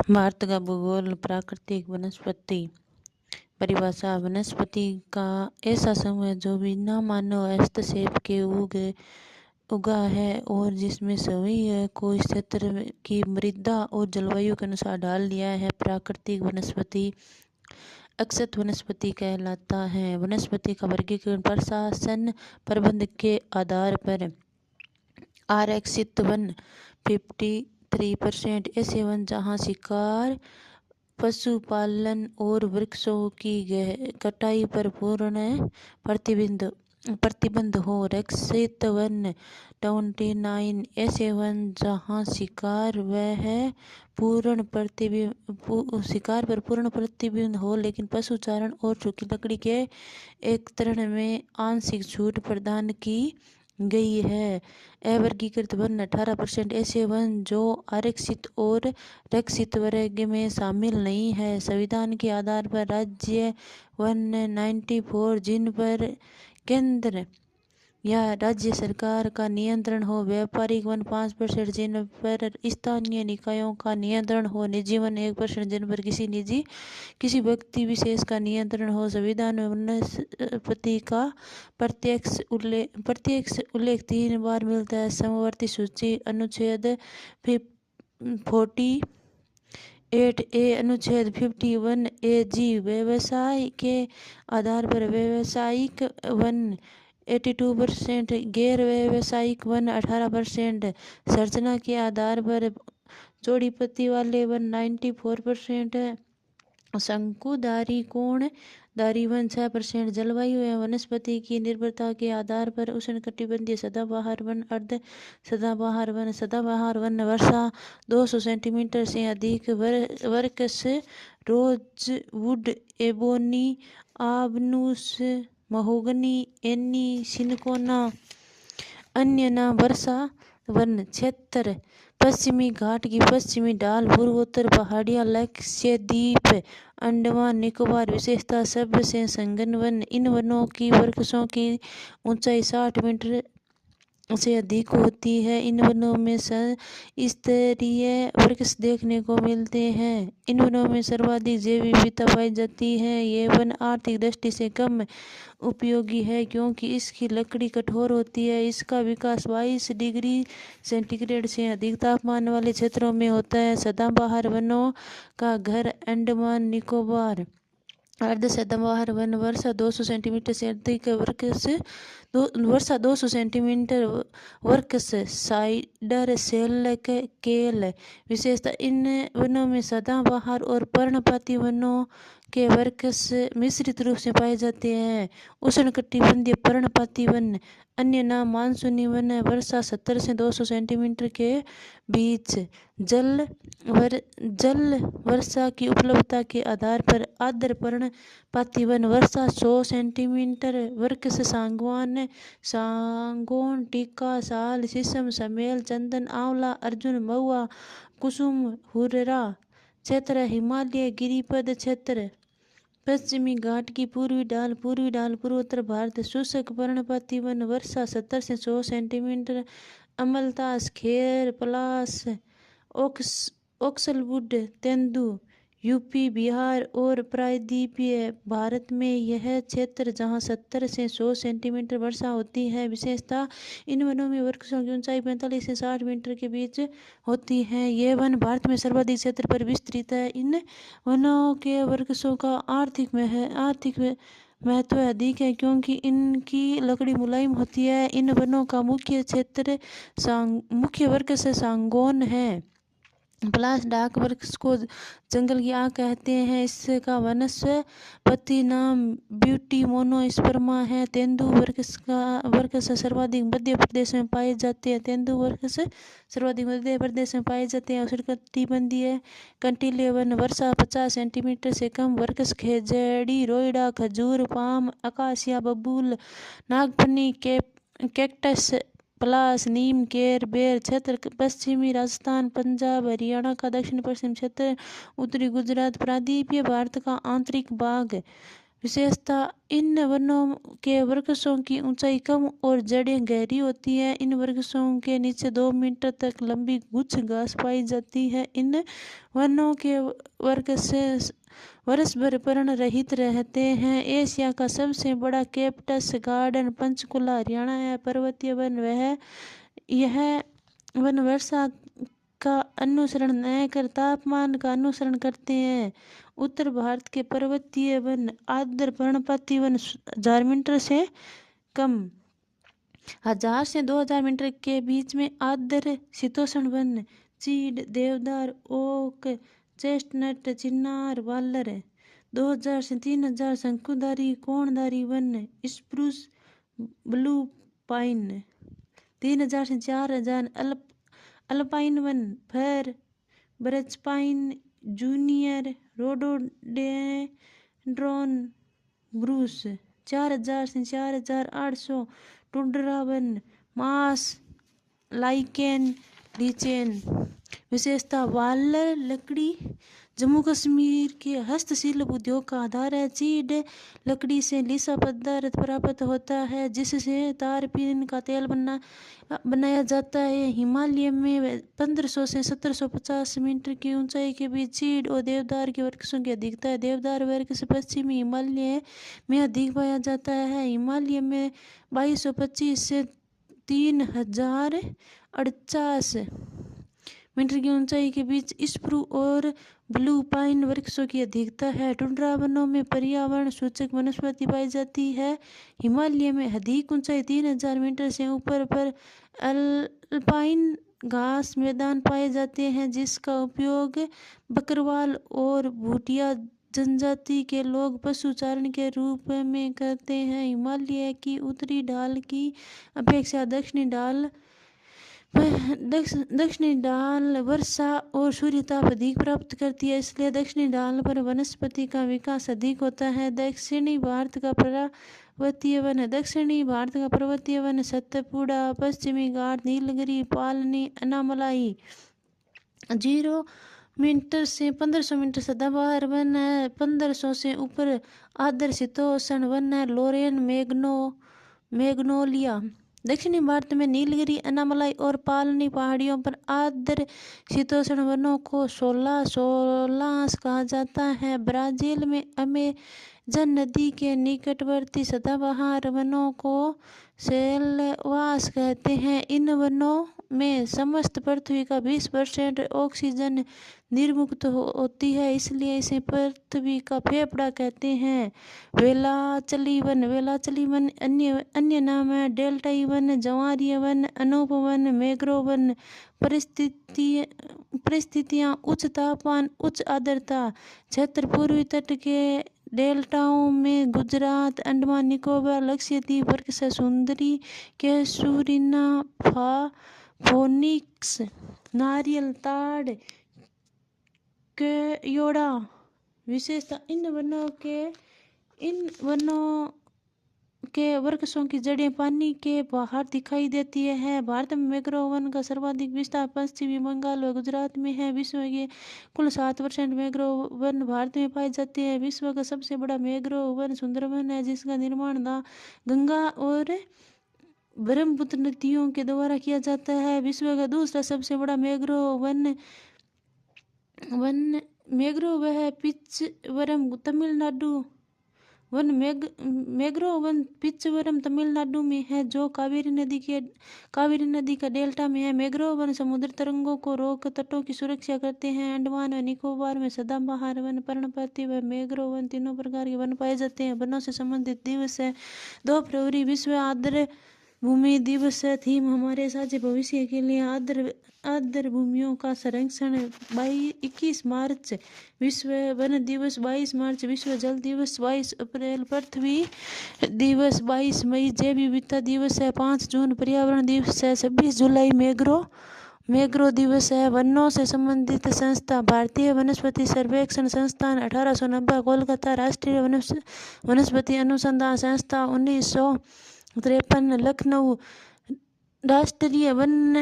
भारत का भूगोल। प्राकृतिक वनस्पति परिभाषा। वनस्पति का ऐसा समूह जो बिना मानव हस्तक्षेप के उगा है और जिसमें सभी को इस क्षेत्र की मृदा और जलवायु के अनुसार ढाल लिया है। प्राकृतिक वनस्पति अक्षत वनस्पति कहलाता है। वनस्पति का वर्गीकरण प्रशासन प्रबंध के आधार पर। आरक्षित वन 53%। ऐसे वन जहाँ शिकार, पशुपालन और वृक्षों की कटाई पर पूर्ण प्रतिबंध हो। रक्षित वन 29। ऐसे वन जहाँ शिकार पर पूर्ण प्रतिबंध हो लेकिन पशुचारण और सूखी लकड़ी के एकत्रण में आंशिक छूट प्रदान की गई है। अवर्गीकृत वन 18%। ऐसे वन जो आरक्षित और रक्षित वर्ग में शामिल नहीं है। संविधान के आधार पर राज्य वन 94 जिन पर केंद्र या राज्य सरकार का नियंत्रण हो। व्यापारिक वन 5%, जिन पर स्थानीय निकायों का नियंत्रण हो। निजी वन 1%, जिन पर किसी व्यक्ति विशेष का नियंत्रण हो। संविधान में वनस्पति का प्रत्यक्ष उल्लेख 3 बार मिलता है। समवर्ती सूची अनुच्छेद 48A, अनुच्छेद 51A(g)। व्यवसाय के आधार पर व्यावसायिक वन 82%, गैर व्यावसायिक वन 18%। संरचना के आधार पर चौड़ी पत्ती वाले वन 94%, शंकुधारी कोणधारी वन 6%। जलवायु एवं वनस्पति की निर्भरता के आधार पर उष्णकटिबंधीय सदाबहार वन, अर्ध सदाबहार वन। सदाबहार वन वर्षा 200 सेंटीमीटर से अधिक वर्कस, रोजवुड, एबोनी, आबनूस, महोगनी, एनी, सिनकोना। अन्य नाम वर्षा वन क्षेत्र: पश्चिमी घाट की पश्चिमी ढाल, पूर्वोत्तर पहाड़ियाँ, लक्षद्वीप, अंडमान निकोबार। विशेषता: सबसे सघन वन। इन वनों की वृक्षों की ऊंचाई 60 मीटर से अधिक होती है। इन वनों में स्तरीय वृक्ष देखने को मिलते हैं। इन वनों में सर्वाधिक जैव विविधता पाई जाती है। ये वन आर्थिक दृष्टि से कम उपयोगी है क्योंकि इसकी लकड़ी कठोर होती है। इसका विकास 22 डिग्री सेंटीग्रेड से अधिक तापमान वाले क्षेत्रों में होता है। सदाबहार वनों का घर अंडमान निकोबार। अर्ध सदाबहार वन वर्षा 200 सेंटीमीटर से अधिक वर्कस, साइडर, सेल, केल। विशेषता: इन वनों में सदाबहार और पर्णपाती वनों के वर्कस मिश्रित रूप से पाए जाते हैं। उष्णकटिबंधीय पर्णपाती वन। अन्य नाम मानसूनी वन है। वर्षा 70 से 200 सेंटीमीटर के बीच। जल वर्षा की उपलब्धता के आधार पर आर्द्र पर्णपाती वन वर्षा 100 सेंटीमीटर। वृक्ष सागौन, टीका, साल, शीशम, समेल, चंदन, आंवला, अर्जुन, महुआ, कुसुम, हुर्रा। क्षेत्र: हिमालय गिरिपद क्षेत्र। पश्चिमी घाट की पूर्वी ढाल पूर्वोत्तर भारत। शुष्क पर्णपाती वन वर्षा 70 से 100 सेंटीमीटर। अमलतास, खेर, पलास, ओक्सलवुड, तेंदू। यूपी, बिहार और प्रायद्वीपीय भारत में यह क्षेत्र जहां 70 से 100 सेंटीमीटर वर्षा होती है। विशेषता: इन वनों में वृक्षों की ऊंचाई 45 से 60 मीटर के बीच होती है। ये वन भारत में सर्वाधिक क्षेत्र पर विस्तृत है। इन वनों के वृक्षों का आर्थिक महत्व अधिक है क्योंकि इनकी लकड़ी मुलायम होती है। इन वनों का मुख्य वृक्ष सागौन है। पलास डाक वृक्ष को जंगल की आग कहते हैं। इसका वनस्पति नाम ब्यूटी मोनोस्पर्मा है। तेंदू वृक्ष सर्वाधिक मध्य प्रदेश में पाए जाते हैं। उष्णकटिबंधीय कंटीले वन वर्षा 50 सेंटीमीटर से कम। वृक्ष खेजड़ी, रोइडा, खजूर, पाम, अकासिया, बबूल, नागफनी, कैक्टस, पलास, नीम, केर, बेर। क्षेत्र: पश्चिमी राजस्थान, पंजाब, हरियाणा का दक्षिण पश्चिम क्षेत्र, उत्तरी गुजरात। प्रायद्वीपीय भारत का आंतरिक भाग। विशेषता, इन वनों के वृक्षों की ऊंचाई कम और जड़ें गहरी होती हैं। इन वृक्षों के नीचे 2 मीटर तक लंबी गुच्छ घास पाई जाती है। इन वनों के वृक्ष वर्ष भर पर्ण रहित रहते हैं। एशिया का सबसे बड़ा कैक्टस गार्डन पंचकुला हरियाणा है। पर्वतीय वन यह वन वर्षा का अनुसरण न कर तापमान का अनुसरण करते हैं। उत्तर भारत के पर्वतीय वन आर्द्र पर्णपाती वन 1000 मीटर से कम 1000 से 2000 मीटर के बीच में आर्द्र शीतोष्ण वन चीड़, देवदार, ओक, चेस्टनट, चिनार, वालर 2000 से 3000 शंकुधारी कोणधारी वन स्प्रूस, ब्लू पाइन 3000 से 4000 अल्पाइन वन फर, बरच पाइन, जूनियर रोडोडेंड्रॉन, ब्रूस 4000 से 4800 tundra one mass, lichen, lichen. विशेषता, वालर लकड़ी जम्मू कश्मीर के हस्तशिल्प उद्योग का आधार है। चीड़ लकड़ी से लिसा पदार्थ प्राप्त होता है जिससे तारपीन का तेल बनाया जाता है। हिमालय में 1500 से 1750 मीटर की ऊंचाई के बीच चीड़ और देवदार के वृक्षों की अधिकता है। देवदार वृक्ष पश्चिमी हिमालय में अधिक पाया जाता है। हिमालय में 2225 से 3048 मीटर की ऊंचाई के बीच स्प्रू और ब्लू पाइन वृक्षों की अधिकता है। टुंड्रा वनों में पर्यावरण सूचक वनस्पति पाई जाती है। हिमालय में अधिक ऊंचाई 3000 मीटर से ऊपर पर अल्पाइन घास मैदान पाए जाते हैं जिसका उपयोग बकरवाल और भूटिया जनजाति के लोग पशु चारण के रूप में करते हैं। हिमालय की उत्तरी ढाल की अपेक्षा दक्षिणी ढाल वर्षा और सूर्य ताप अधिक प्राप्त करती है, इसलिए दक्षिणी ढाल पर वनस्पति का विकास अधिक होता है। दक्षिणी भारत का पर्वतीय वन सतपुड़ा, पश्चिमी घाट, नीलगिरी, पालनी, अनामलाई 0 मीटर से 1500 मीटर सदाबहार वन है। 1500 से ऊपर आर्द्र शीतोष्ण वन है। लोरेन मैग्नोलिया। दक्षिणी भारत में नीलगिरी, अनामलाई और पालनी पहाड़ियों पर आर्द्र शीतोष्ण वनों को सोलास कहा जाता है। ब्राजील में अमेजन नदी के निकटवर्ती सदाबहार वनों को सेल्वास कहते हैं। इन वनों में समस्त पृथ्वी का 20% ऑक्सीजन निर्मुक्त होती है, इसलिए इसे पृथ्वी का फेफड़ा कहते हैं। वेलाचली वन अन्य नाम है डेल्टाई वन, जवारीय वन, अनूप वन, मैंग्रोव वन। परिस्थितियाँ उच्च तापमान, उच्च आर्द्रता क्षेत्र, पूर्वी तट के डेल्टाओं में गुजरात, अंडमान निकोबार, लक्षद्वीप, वर्कशा, सुंदरी, कैसूरिना, फोनिक्स, नारियल, ताड़, केयोड़ा। विशेषता, इन वनों के वृक्षों की जड़ें पानी के बाहर दिखाई देती है। भारत में मैंग्रोव वन का सर्वाधिक विस्तार पश्चिमी बंगाल व गुजरात में है। विश्व के कुल 7% मैंग्रोव वन भारत में पाए जाते हैं। विश्व का सबसे बड़ा मैंग्रोव वन सुंदरबन है जिसका निर्माण गंगा और ब्रह्मपुत्र नदियों के द्वारा किया जाता है। विश्व का दूसरा सबसे बड़ा मैंग्रोव है पिच्चवरम तमिलनाडु वन। मैंग्रोव वन पिच्चवरम तमिलनाडु में है जो कावेरी नदी का डेल्टा में है। मैंग्रोव वन समुद्र तरंगों को रोक तटों की सुरक्षा करते हैं। अंडमान व निकोबार में सदाबहार वन, पर्णपाती व मैंग्रोव वन तीनों प्रकार के वन पाए जाते हैं। वनों से संबंधित दिवस है 2 फरवरी विश्व आर्द्र भूमि दिवस है। थीम हमारे साझे भविष्य के लिए आर्द्र भूमियों का संरक्षण। 21 मार्च विश्व वन दिवस, 22 मार्च विश्व जल दिवस, 22 अप्रैल पृथ्वी दिवस, 22 मई जैव विविधता दिवस है, 5 जून पर्यावरण दिवस है, 26 जुलाई मैंग्रोव दिवस है। वनों से संबंधित संस्था भारतीय वनस्पति सर्वेक्षण संस्थान 1890, कोलकाता राष्ट्रीय वनस्पति अनुसंधान संस्था 1953, लखनऊ राष्ट्रीय वन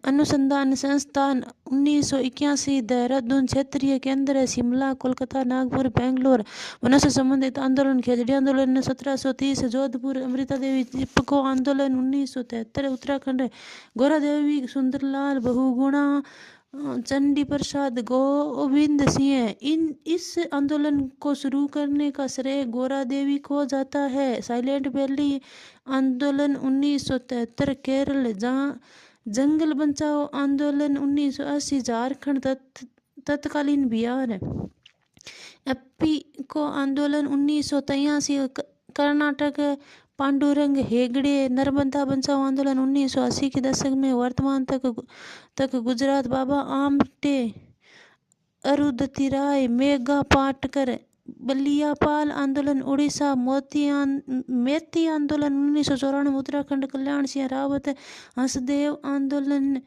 अनुसंधान संस्थान 1981, देहरादून क्षेत्रीय केंद्र शिमला, कोलकाता, नागपुर, बेंगलोर। वनों से संबंधित आंदोलन खेजड़ी आंदोलन 1730, जोधपुर अमृता देवी चिपको आंदोलन 1973, उत्तराखंड गौरा देवी सुंदरलाल बहुगुणा चंडी प्रसाद गोविंद सिंह। इस आंदोलन को शुरू करने का श्रेय गौरा देवी को जाता है। साइलेंट वैली आंदोलन 1973 केरल, जंगल बचाओ आंदोलन 1980 झारखंड, तत्कालीन बिहार। एप्पीको आंदोलन 1983 कर्नाटक, पांडुरंग हेगड़े। नर्मदा बचाओ आंदोलन 1980 के दशक में वर्तमान तक गुजरात, बाबा आमटे, अरुंधति राय, मेघा पाटकर। बलियापाल आंदोलन उड़ीसा, मेती आंदोलन 1994 उत्तराखंड, कल्याण सिंह रावत। हंसदेव आंदोलन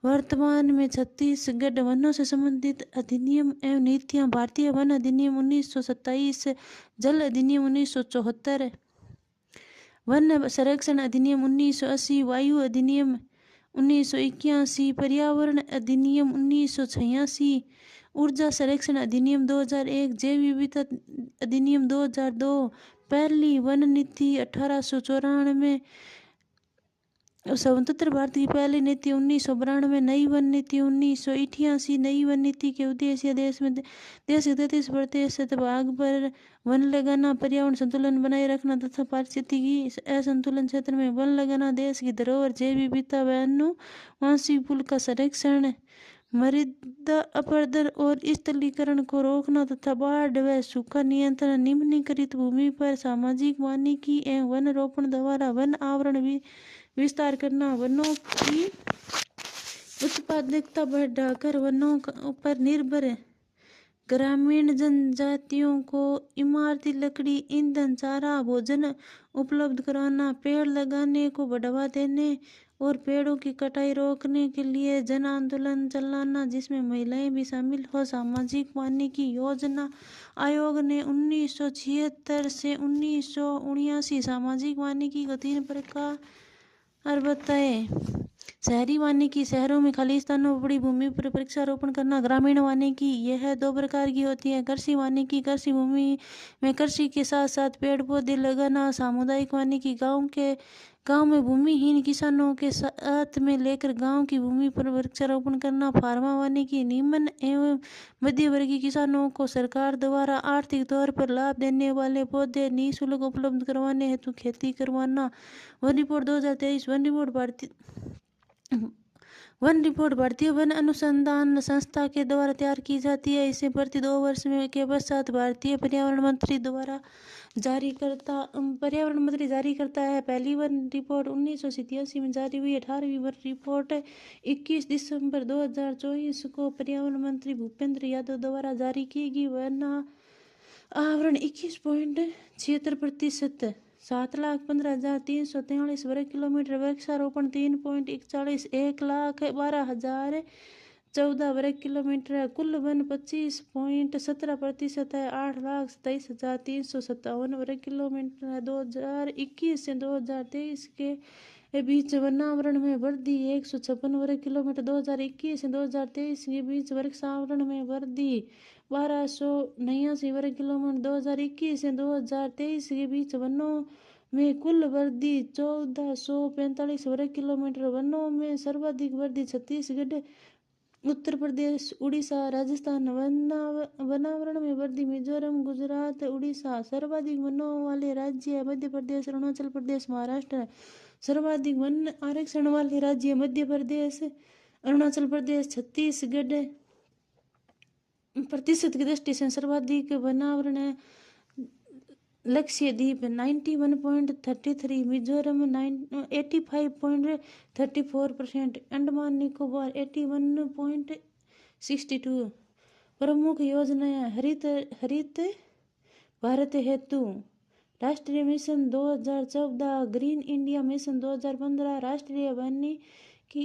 वर्तमान में छत्तीसगढ़। वनों से संबंधित अधिनियम एवं नीतियां: भारतीय वन अधिनियम 1927, जल अधिनियम 1974, वन संरक्षण अधिनियम 1980, वायु अधिनियम 1981, पर्यावरण अधिनियम 1986, ऊर्जा संरक्षण अधिनियम 2001, जैव विविधता अधिनियम 2002, पहली वन नीति 1894, स्वतंत्र भारत की पहली नीति 1992, नई वन नीति 1988। नई वन नीति के उद्देश्य देश के 33% भाग पर वन लगाना, पर्यावरण संतुलन बनाए रखना तथा पारिस्थितिकी असंतुलन क्षेत्र में वन लगाना, देश की धरोहर जैव विविधता व आनुवंशिक पुल का संरक्षण, मृदा अपरदन और स्थलीकरण को रोकना तथा बाढ़ व सूखा नियंत्रण, निम्नलिखित भूमि पर सामाजिक वानिकी एवं वन रोपण द्वारा वन आवरण विस्तार करना, वनों की उत्पादकता बढ़ाकर वनों पर निर्भर ग्रामीण जनजातियों को इमारती लकड़ी, ईंधन, चारा, भोजन उपलब्ध कराना, पेड़ लगाने को बढ़ावा देने और पेड़ों की कटाई रोकने के लिए जन आंदोलन चलाना जिसमें महिलाएं भी शामिल हो। सामाजिक वानिकी योजना आयोग ने 1976 से 1979 सामाजिक वानिकी को 3 प्रकार बताए। शहरी वानिकी, शहरों में खाली स्थानों पर पड़ी भूमि पर वृक्षारोपण करना। ग्रामीण वानिकी, यह 2 प्रकार की होती है। कृषि वानिकी, कृषि भूमि में कृषि के साथ साथ पेड़ पौधे लगाना। सामुदायिक वानिकी, गांव में भूमिहीन किसानों के साथ में लेकर गांव की भूमि पर वृक्षारोपण करना। फार्मा वानिकी, निम्न एवं मध्यवर्गीय किसानों को सरकार द्वारा आर्थिक तौर पर लाभ देने वाले पौधे निःशुल्क उपलब्ध करवाने हेतु खेती करवाना। One report 2023। वन रिपोर्ट भारतीय वन अनुसंधान संस्था के द्वारा तैयार की जाती है। इसे प्रति 2 वर्ष में के पश्चात भारतीय पर्यावरण मंत्री जारी करता है। पहली वन रिपोर्ट 1987 में जारी हुई। 18वीं वन रिपोर्ट 21 दिसंबर 2024 को पर्यावरण मंत्री भूपेंद्र यादव द्वारा जारी की गई। वन आवरण 21.76%, 7,15,343 वर्ग किलोमीटर। वृक्षारोपण 3.41, 1,12,014 वर्ग किलोमीटर। कुल वन 25.17% है, 8,27,357 वर्ग किलोमीटर है। 2021 से 2023 के बीच वनावरण में वृद्धि 156 वर्ग किलोमीटर। 2021 से 2023 के बीच वृक्षावरण में वृद्धि 1289 वर्ग किलोमीटर। 2021 से 2023 के बीच वनों में कुल वृद्धि 1445 वर्ग किलोमीटर। वनों में सर्वाधिक वृद्धि छत्तीसगढ़, उत्तर प्रदेश, उड़ीसा, राजस्थान। वनावरण में वृद्धि मिजोरम, गुजरात, उड़ीसा। सर्वाधिक वनों वाले राज्य मध्य प्रदेश, अरुणाचल प्रदेश, महाराष्ट्र। सर्वाधिक वन आरक्षण वाले राज्य मध्य प्रदेश, अरुणाचल प्रदेश, छत्तीसगढ़। प्रतिशत की दृष्टि से सर्वाधिक वनावरण है लक्षद्वीप 91.33, मिजोरम 85.34%, अंडमान निकोबार 81.62। प्रमुख योजनाएं: हरित भारत हेतु राष्ट्रीय मिशन 2014, ग्रीन इंडिया मिशन 2015, राष्ट्रीय की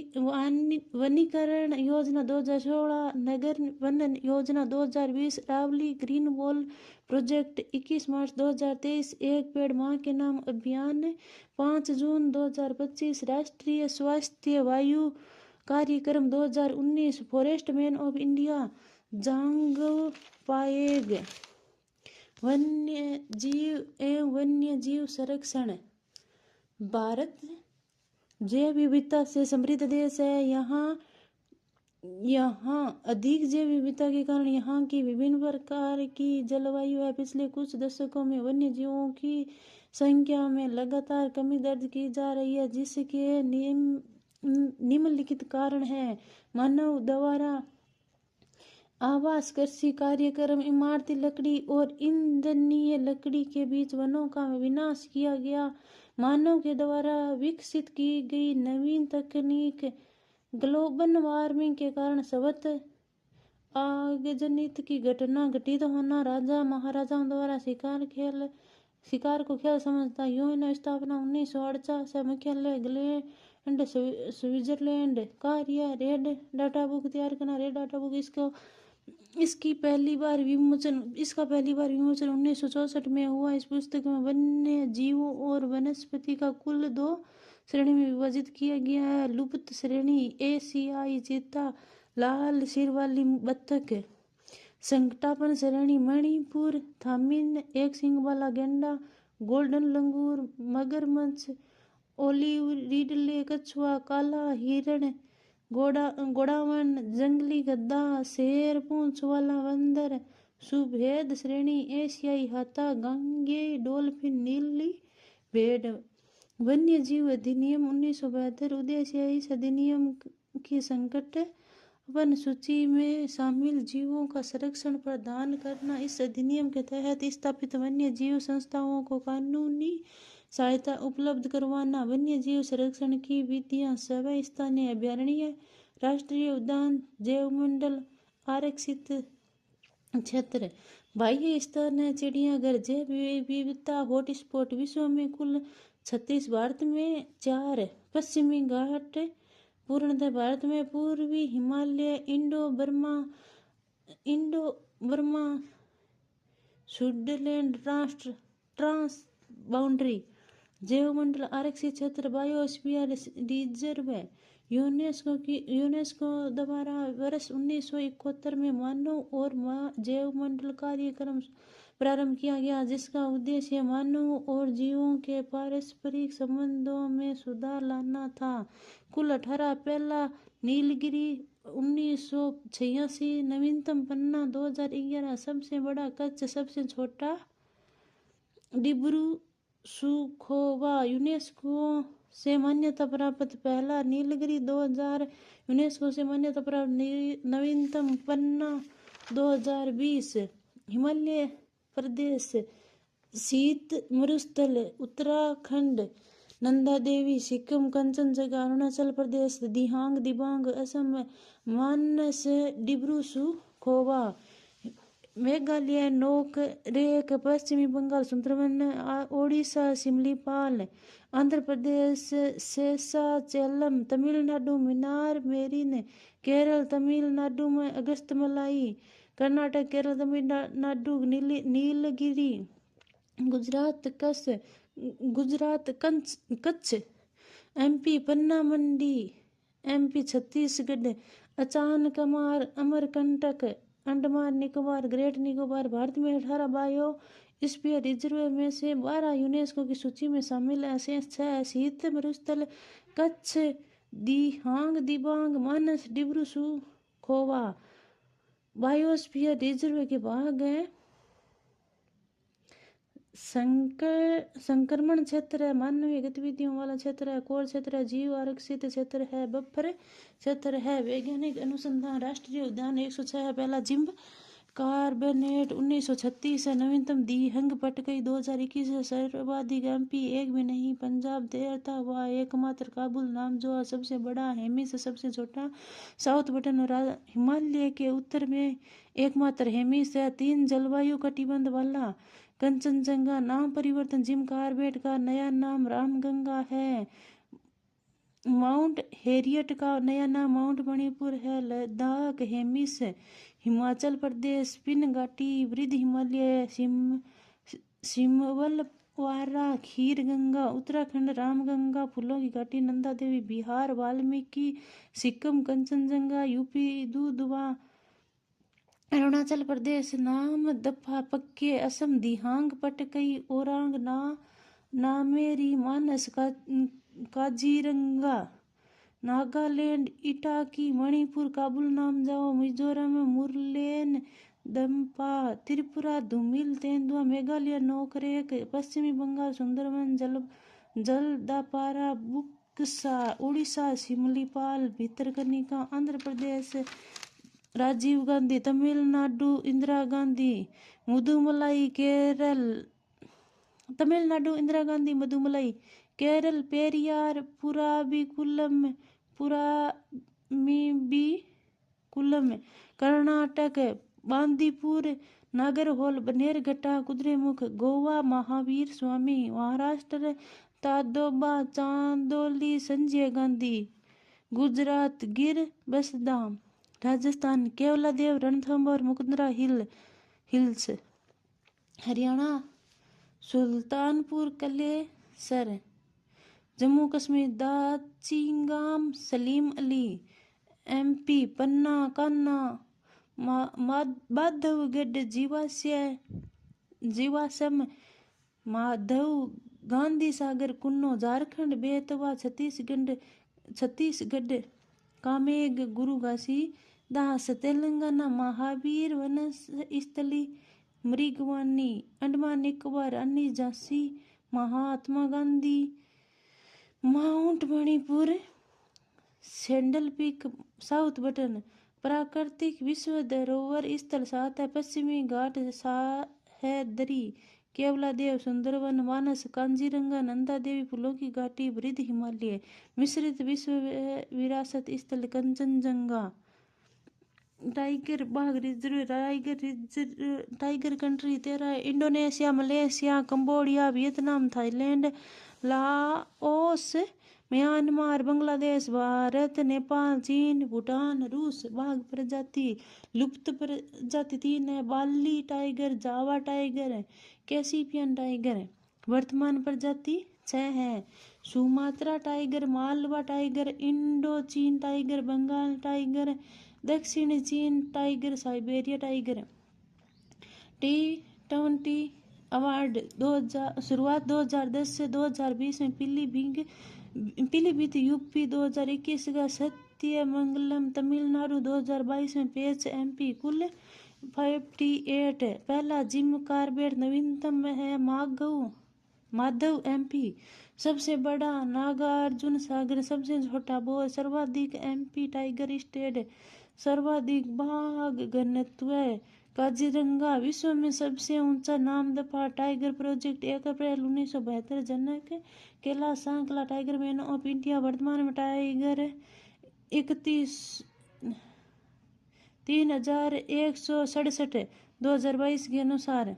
वनीकरण योजना 2016, नगर वन योजना 2020, रावली ग्रीन वॉल प्रोजेक्ट 21 मार्च 2023, एक पेड़ मां के नाम अभियान 5 जून 2025, राष्ट्रीय स्वास्थ्य वायु कार्यक्रम 2019, फॉरेस्ट मैन ऑफ इंडिया जांगव पायेग, वन्य जीव एवं वन्य जीव संरक्षण। भारत जैव विविधता से समृद्ध देश है। यहाँ अधिक जैव विविधता के कारण यहाँ की विभिन्न प्रकार की जलवायु है। पिछले कुछ दशकों में वन्य जीवों की संख्या में लगातार कमी दर्ज की जा रही है, जिसके निम्नलिखित कारण है। मानव द्वारा आवास, कृषि कार्यक्रम, इमारती लकड़ी और ईंधनीय लकड़ी के बीच वनों का विनाश किया गया। मानव के द्वारा विकसित की गई नवीन तकनीक, ग्लोबल वार्मिंग के कारण सबत आगजनित की घटना घटित होना, राजा महाराजाओं द्वारा शिकार को खेल समझता, यूएन स्थापना 1948 से, मुख्यालय ग्लैंड स्विट्जरलैंड, कार्य रेड डाटा बुक तैयार करना। रेड डाटा बुक इसका पहली बार विमोचन 1964 में हुआ। इस पुस्तक में वन्य जीवों और वनस्पति का कुल 2 श्रेणी में विभाजित किया गया है। लुप्त श्रेणी एशियाई चीता, लाल सिर वाली बत्तख। संकटापन्न श्रेणी मणिपुर थामिन, एक सींग वाला गैंडा, गोल्डन लंगूर, मगरमच्छ, ओलिव रिडले कछुआ, काला हिरण, गोडावन, जंगली गद्दा, शेर पूंछ वाला बंदर। सुभेद श्रेणी एशियाई हाथा, गांगे डॉल्फिन, नीली भेड़। वन्य जीव अधिनियम 1972 उद्देश्य इस अधिनियम की संकटपन्न सूची में शामिल जीवों का संरक्षण प्रदान करना। इस अधिनियम के तहत स्थापित वन्य जीव संस्थाओं को कानूनी सहायता उपलब्ध करवाना। वन्य जीव संरक्षण की विधियां सभी स्थानीय अभयारण्य, राष्ट्रीय उद्यान, जैवमंडल, आरक्षित क्षेत्र, बाह्य स्थान, चिड़ियाघर, जैव विविधता हॉटस्पॉट। विश्व में कुल 36, भारत में 4, पश्चिमी घाट पूर्णतः भारत में, पूर्वी Himalaya, Indo Burma, Switzerland, trans boundary, जैवमंडल, आरक्षित क्षेत्र, बायोस्फीयर रिजर्व। यूनेस्को द्वारा वर्ष 1971 में मानव और जैवमंडल कार्यक्रम प्रारंभ किया गया, जिसका उद्देश्य मानव और जीवों के पारस्परिक संबंधों में सुधार लाना था। कुल 18 पहला नीलगिरी 1986, नवीनतम पन्ना 2011, सबसे बड़ा कच्छ, सबसे छोटा डिब्रू सुखोवा। यूनेस्को से मान्यता प्राप्त पहला नीलगिरी 2000, यूनेस्को से मान्यता प्राप्त नवीनतम पन्ना 2020। हिमालय प्रदेश, शीत मरुस्थल उत्तराखंड, नंदा देवी सिक्किम, कंचनजंगा अरुणाचल प्रदेश, दिबांग असम, मानस डिब्रू सुखोवा मेघालय, नोकरेक पश्चिमी बंगाल, सुंदरबन ओडिशा, सिमलीपाल आंध्र प्रदेश, शेषाचलम तमिलनाडु, मिनार मेरिन केरल तमिलनाडु में, अगस्तमलाई कर्नाटक, केरल तमिलनाडु, नीलगिरी गुजरात कच्छ एमपी, पन्ना मंडी एमपी, छत्तीसगढ़, अचानकमार अमरकंटक अंडमान निकोबार, ग्रेट निकोबार। भारत में 18 बायोस्फीयर रिजर्व में से 12 यूनेस्को की सूची में शामिल है। शेष 6 शीत मरुस्थल कच्छ, दिबांग, मानस डिब्रू सुखोवा बायोस्फीयर रिजर्व के भाग हैं। संक्रमण क्षेत्र है, मानवीय गतिविधियों वाला क्षेत्र है, कोर क्षेत्र है, जीव आरक्षित क्षेत्र है, बफर क्षेत्र है। वैज्ञानिक अनुसंधान, राष्ट्रीय उद्यान 106 पहला जिम्ब कार्बनेट 1936 है, नवीनतम दिहंग पटकई 2021 है, सर्वाधिक एमपी एक भी नहीं, पंजाब देरता व एकमात्र काबुल नामजोआ, सबसे बड़ा हेमिस, सबसे छोटा साउथ बटन और हिमालय के उत्तर में एकमात्र हेमिस है। 3 जलवायु कटिबंध वाला कंचनजंगा। नाम परिवर्तन, जिम कॉर्बेट का नया नाम रामगंगा है। माउंट हेरियट का नया नाम माउंट मणिपुर है। लद्दाख हेमिस हिमाचल प्रदेश पिन घाटी वृद्ध हिमालय सिमवलवारा खीर गंगा उत्तराखंड रामगंगा फूलों की घाटी नंदा देवी बिहार वाल्मीकि सिक्किम कंचनजंगा यूपी दुधवा अरुणाचल प्रदेश नाम दफा पक्के असम दिहांग पटकई ओरांग नामेरी मानस काजीरंगा नागालैंड इटाकी मणिपुर काबुल नामजाओ मिजोरम मुरलेन दम्पा त्रिपुरा धुमिल तेंदुआ मेघालय नोकरेक पश्चिमी बंगाल सुंदरवन जलदापारा बुक्सा उड़ीसा सिमलीपाल भितरकनिका आंध्र प्रदेश राजीव गांधी तमिलनाडु इंदिरा गांधी मुदुमलाई केरल तमिलनाडु इंदिरा गांधी मधुमलाई केरल पेरियार पुराबीकुलम कर्नाटक बांदीपुर नागरहोल बनेरघट्टा कुद्रेमुख गोवा महावीर स्वामी महाराष्ट्र ताडोबा चांदोली संजय गांधी गुजरात गिर बसदाम राजस्थान केवलादेव रणथंभौर मुकुंदरा हिल्स हरियाणा सुल्तानपुर कलेसर जम्मू कश्मीर दाचिंगाम सलीम अली एमपी पन्ना कान्ना माधवगढ़ जीवासम माधव गांधी सागर कुन्नो झारखंड बेतवा छत्तीसगढ़ कामेग गुरुगासी दास तेलंगाना महावीर वनस्थली मृगवानी अंडमान निकोबार अन्नी Jhansi Mahatma Gandhi mount Manipur saddle peak south button प्राकृतिक विश्व धरोहर स्थल 7 है। पश्चिमी घाट सह्याद्री केवलादेव सुंदरवन मानस कांजीरंगा नंदा देवी फूलों की घाटी वृद्ध हिमालय मिश्रित विश्व विरासत स्थल कंचनजंगा टाइगर बाघ reserve tiger country 13 Indonesia Malaysia Cambodia Vietnam Thailand Laos Myanmar Bangladesh Bharat Nepal चीन भूटान रूस बाघ प्रजाति लुप्त प्रजाति 3 है। बाली टाइगर जावा टाइगर कैसिपियन टाइगर वर्तमान प्रजाति 6 है। Sumatra tiger Malwa tiger Indo चीन टाइगर बंगाल टाइगर दक्षिण चीन tiger Siberia tiger T20 award शुरुआत 2010 से 2020 में पीलीभीत यूपी 2021 का सत्यमंगलम तमिलनाडु 2022 में पेच एमपी कुल 58 पहला जिम कार्बेट नवीनतम है माधव एमपी सबसे बड़ा नागार्जुन सागर सबसे छोटा बोर सर्वाधिक एमपी टाइगर स्टेट सर्वाधिक बाघ घनत्व काजीरंगा विश्व में सबसे ऊंचा Namdapha tiger project 1 April 1972 Janak Kailash Sankhla tiger man of India वर्तमान में टाइगर 3167 2022 के अनुसार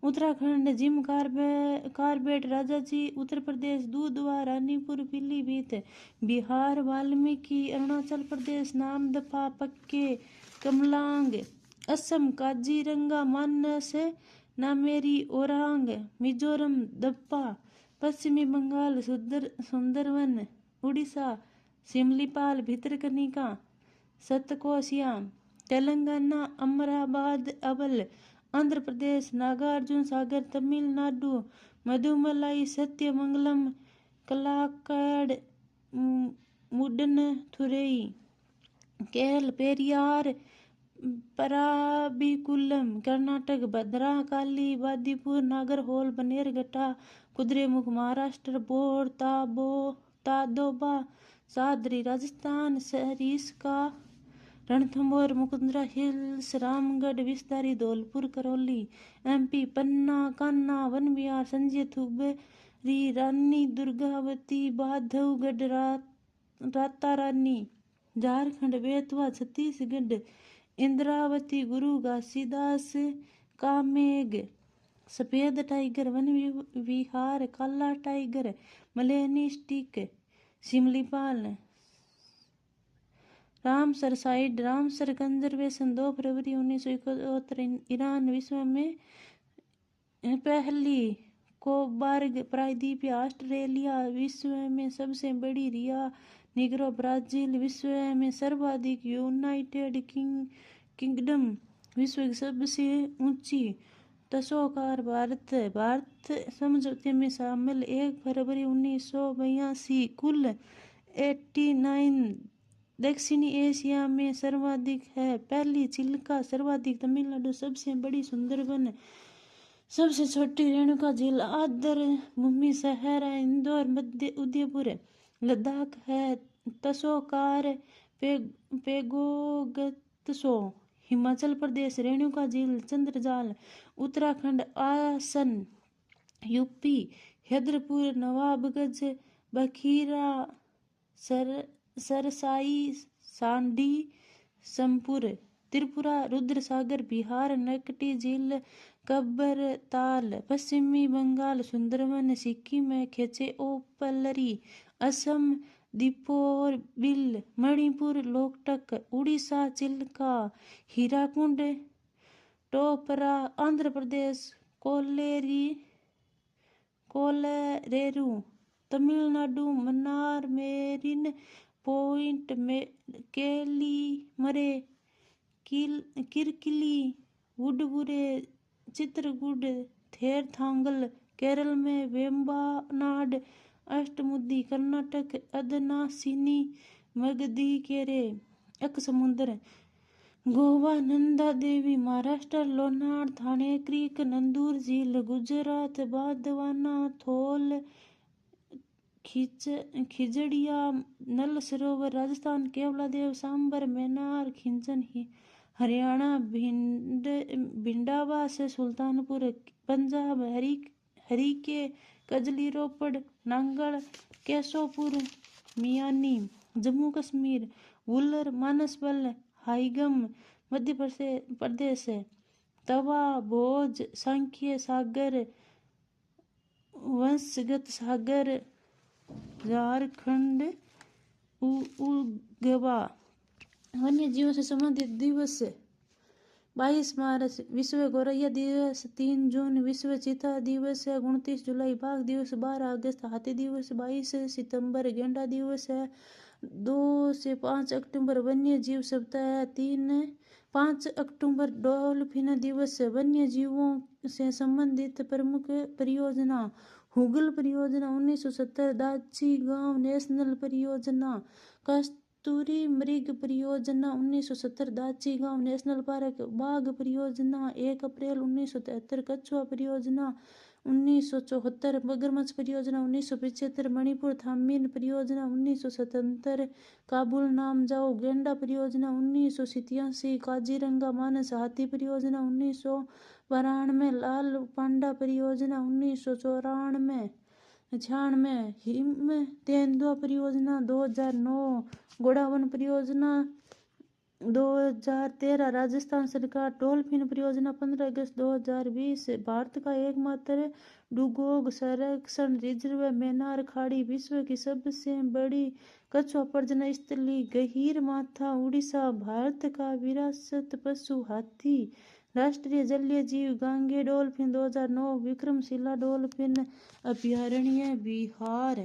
उत्तराखंड जिम कार्बेट राजाजी उत्तर प्रदेश दूधवा रानीपुर पीलीभीत बिहार वाल्मीकि अरुणाचल प्रदेश नामदफा पक्के कमलांग असम काजीरंगा मानस नामेरी ओरांग मिजोरम दप्पा पश्चिमी बंगाल सुंदरवन उड़ीसा सिमलीपाल भितरकनिका सतकोसिया तेलंगाना अमराबाद अबल आंध्र प्रदेश नागार्जुन सागर तमिलनाडु मधुमलाई सत्यमंगलम कलाकड़ मुडनथुरई केरल पेरियार पराबिकुलम कर्नाटक भद्राकाली बादीपुर नागरहोल बनेरघट्टा कुद्रेमुख महाराष्ट्र बोर तादोबा सादरी राजस्थान सरिस्का रणथंभौर मुकुंदरा हिल्स रामगढ़ विस्तारी धौलपुर करौली एमपी पन्ना कान्ना वन विहार संजय थुबरी रानी दुर्गावती बाधवगढ़ राता रानी झारखंड बेतवा छत्तीसगढ़ इंद्रावती गुरु घासीदास कामेग सफेद टाइगर वन विहार काला tiger melanistic Similipal, Ramsar site, Ramsar conservation 2 फरवरी 1971। ईरान विश्व में पहली कोबार्ग प्रायद्वीप, ऑस्ट्रेलिया विश्व में सबसे बड़ी रिया निग्रो, ब्राजील विश्व में सर्वाधिक, यूनाइटेड किंगडम विश्व की सबसे ऊंची तसोकार भारत। भारत समझौते में शामिल 1 फरवरी 1982। कुल 89 दक्षिणी एशिया में सर्वाधिक है। पहली चिल्का सर्वाधिक, तमिलनाडु सबसे बड़ी सुंदरबन, सबसे छोटी रेणुका झील, आर्द्र भूमि शहर है इंदौर, मध्य उदयपुर, लद्दाख है तसोकार पेगोगत्सो, हिमाचल प्रदेश रेणुका झील, चंद्रजाल, उत्तराखंड आसन, यूपी हैदरपुर, नवाबगंज, बखीरा, सरसाई, सांडी, समपुर, त्रिपुरा, रुद्रसागर, बिहार नकटी झील, कब्रताल, पश्चिमी बंगाल सुंदरवन, सिक्किम में खेचेओपलरी, असम दीपोरबिल, मणिपुर लोकटक, उड़ीसा चिल्का, हीराकुंड, टोपरा, आंध्र प्रदेश कोलेरेरू, तमिलनाडु मन्नार, मेरिन पॉइंट, केलीमरे, किरकिली, वुडबुरे, चित्रकूट, थेरथांगल, केरल में वेम्बानाड, अष्टमुदी, कर्नाटक अदनासिनी, मगधीकेरे, अकसमुद्र, गोवा नंदा देवी, महाराष्ट्र लोनार, थाने क्रीक, नंदूर झील, गुजरात बांदवाना, थोल, खिजड़िया, नल सरोवर, राजस्थान केवलादेव, सांबर, मैनार, खिंचन, हरियाणा भिंडावा से सुल्तानपुर, पंजाब हरीके, कजली, रोपड़, नांगल, केशोपुर, मियानी, जम्मू कश्मीर वुलर, मानसबल, हाईगम, मध्य प्रदेश, तवा, भोज, सांख्य सागर, वंशगत सागर, झारखंड, उगवा। वन्य जीवों से संबंधित दिवस 22 मार्च विश्व गौरैया दिवस, 3 जून विश्व चीता दिवस है, 29 जुलाई बाघ दिवस, 12 अगस्त हाथी दिवस, 22 सितंबर गेंडा दिवस है, 2 से 5 अक्टूबर वन्य जीव सप्ताह है, 5 अक्टूबर डॉल्फिन दिवस। वन्य जीवों से संबंधित प्रमुख परियोजना: हुगल परियोजना 1970, दाची गांव नेशनल परियोजना, कस्तूरी मृग परियोजना 1970 दाची गांव नेशनल पार्क, बाघ परियोजना 1 अप्रैल 1973, कछुआ परियोजना 1974, मगरमच्छ परियोजना 1975, मणिपुर थामीन परियोजना 1977, काबुल नामजाओ गेंडा परियोजना 1987, काजीरंगा मानस हाथी परियोजना 1992, लाल पांडा परियोजना 1994, हिम तेंदुआ परियोजना 2009, गोडावन परियोजना 2013, राजस्थान सरकार डॉल्फिन परियोजना 15 अगस्त 2020। भारत का एकमात्र डुगोग संरक्षण रिजर्व मैनार खाड़ी, विश्व की सबसे बड़ी कछुआ प्रजनन स्थली गहीर माथा, उड़ीसा, भारत का विरासत पशु हाथी, राष्ट्रीय जलीय जीव गांगे डॉल्फिन 2009, विक्रमशिला डॉल्फिन अभयारण्य बिहार।